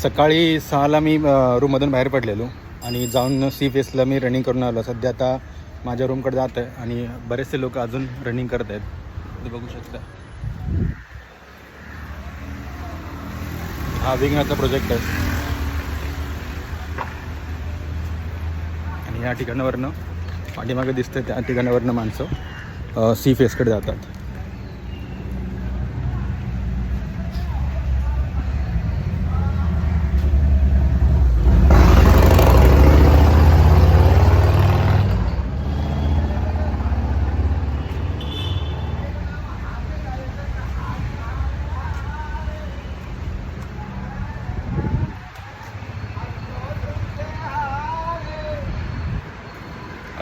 सकाळी 6ला मी रूममधून बाहेर पडलेलो आणि जाऊन सी फेसला मी रनिंग करून आलो. सध्या आता माझ्या रूमकडे जात आहे आणि बरेचसे लोक अजून रनिंग करत आहेत, ते बघू शकता. हा विघ्नाचा प्रोजेक्ट आहे आणि या ठिकाणावरनं पाठीमागे दिसतं त्या ठिकाणावरनं माणसं सी फेसकडे जातात.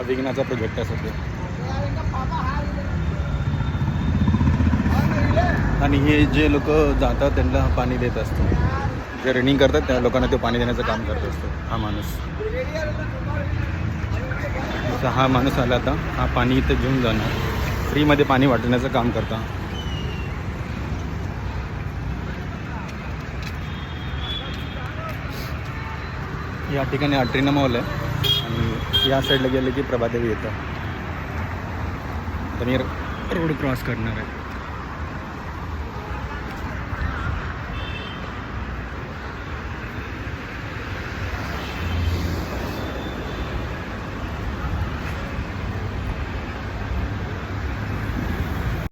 विघ्नाचा प्रोजेक्ट आहे सध्या. आणि हे जे लोक जातात त्यांना पाणी देत असतो, जे रनिंग करतात त्या लोकांना ते पाणी देण्याचं काम करत असतो हा माणूस. हा माणूस आला आता, हा पाणी इथं घेऊन जाणार, फ्रीमध्ये पाणी वाटण्याचं काम करता. या ठिकाणी अट्रीना मॉल आहे आणि या साईडला गेलं की प्रभादेवी येतं. आता मी रोड क्रॉस करणार आहे.